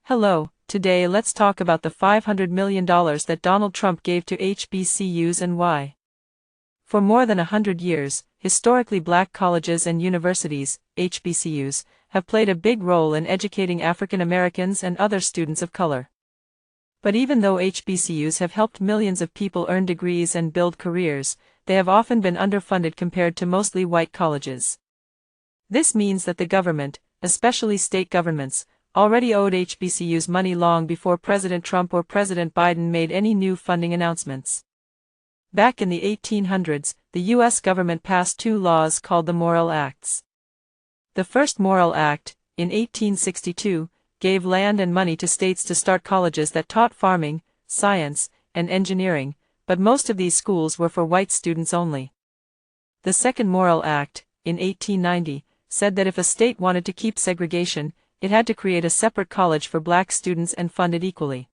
Hello, today let's talk about the $500 million that Donald Trump gave to HBCUs and why. For more than 100 years, historically black colleges and universities, HBCUs, have played a big role in educating African Americans and other students of color. But even though HBCUs have helped millions of people earn degrees and build careers, they have often been underfunded compared to mostly white colleges. This means that the government, especially state governments, already owed HBCUs money long before President Trump or President Biden made any new funding announcements. Back in the 1800s, the U.S. government passed two laws called the Morrill Acts. The first Morrill Act, in 1862, gave land and money to states to start colleges that taught farming, science, and engineering, but most of these schools were for white students only. The second Morrill Act, in 1890, said that if a state wanted to keep segregation, it had to create a separate college for black students and fund it equally.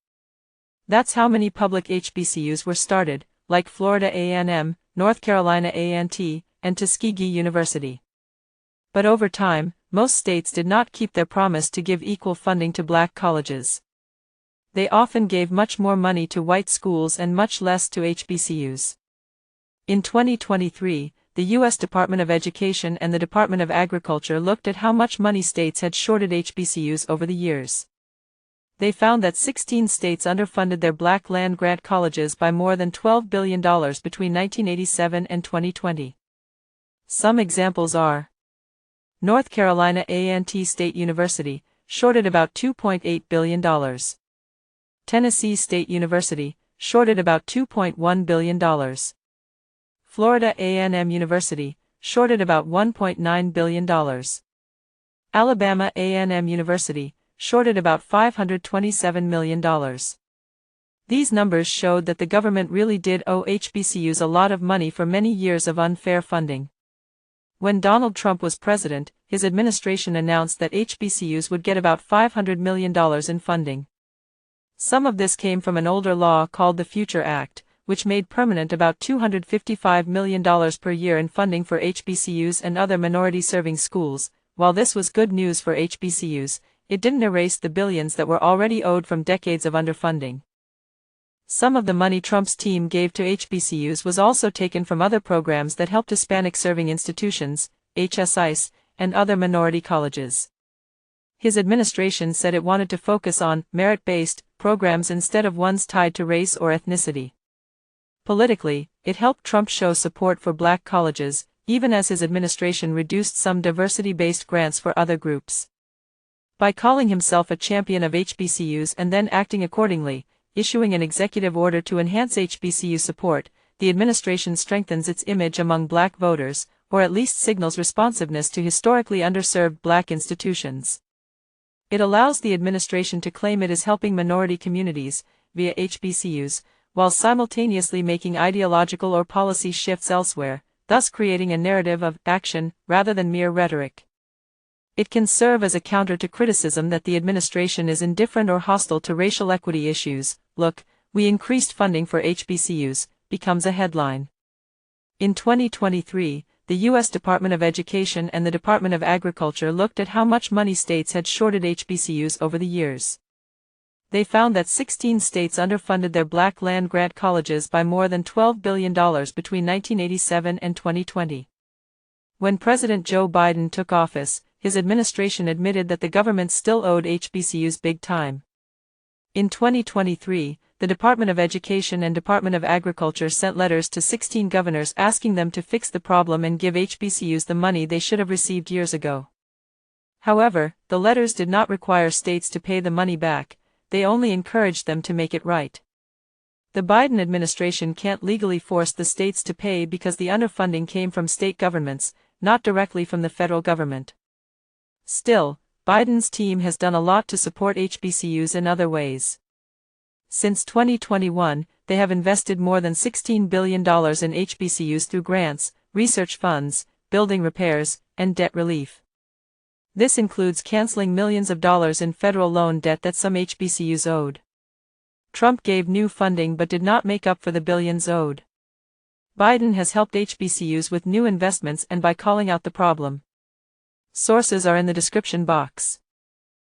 That's how many public HBCUs were started, like Florida A&M, North Carolina A&T, and Tuskegee University. But over time, most states did not keep their promise to give equal funding to black colleges. They often gave much more money to white schools and much less to HBCUs. In 2023, the U.S. Department of Education and the Department of Agriculture looked at how much money states had shorted HBCUs over the years. They found that 16 states underfunded their black land-grant colleges by more than $12 billion between 1987 and 2020. Some examples are: North Carolina A&T State University, shorted about $2.8 billion. Tennessee State University, shorted about $2.1 billion. Florida A&M University, shorted about $1.9 billion. Alabama A&M University, shorted about $527 million. These numbers showed that the government really did owe HBCUs a lot of money for many years of unfair funding. When Donald Trump was president, his administration announced that HBCUs would get about $500 million in funding. Some of this came from an older law called the Future Act, which made permanent about $255 million per year in funding for HBCUs and other minority-serving schools. While this was good news for HBCUs, it didn't erase the billions that were already owed from decades of underfunding. Some of the money Trump's team gave to HBCUs was also taken from other programs that helped Hispanic-serving institutions, HSIs, and other minority colleges. His administration said it wanted to focus on merit-based programs instead of ones tied to race or ethnicity. Politically, it helped Trump show support for black colleges, even as his administration reduced some diversity-based grants for other groups. By calling himself a champion of HBCUs and then acting accordingly, issuing an executive order to enhance HBCU support, the administration strengthens its image among black voters, or at least signals responsiveness to historically underserved black institutions. It allows the administration to claim it is helping minority communities, via HBCUs, while simultaneously making ideological or policy shifts elsewhere, thus creating a narrative of action rather than mere rhetoric. It can serve as a counter to criticism that the administration is indifferent or hostile to racial equity issues. "Look, we increased funding for HBCUs," becomes a headline. In 2023, the U.S. Department of Education and the Department of Agriculture looked at how much money states had shorted HBCUs over the years. They found that 16 states underfunded their black land-grant colleges by more than $12 billion between 1987 and 2020. When President Joe Biden took office, his administration admitted that the government still owed HBCUs big time. In 2023, the Department of Education and Department of Agriculture sent letters to 16 governors asking them to fix the problem and give HBCUs the money they should have received years ago. However, the letters did not require states to pay the money back. They only encouraged them to make it right. The Biden administration can't legally force the states to pay because the underfunding came from state governments, not directly from the federal government. Still, Biden's team has done a lot to support HBCUs in other ways. Since 2021, they have invested more than $16 billion in HBCUs through grants, research funds, building repairs, and debt relief. This includes canceling millions of dollars in federal loan debt that some HBCUs owed. Trump gave new funding but did not make up for the billions owed. Biden has helped HBCUs with new investments and by calling out the problem. Sources are in the description box.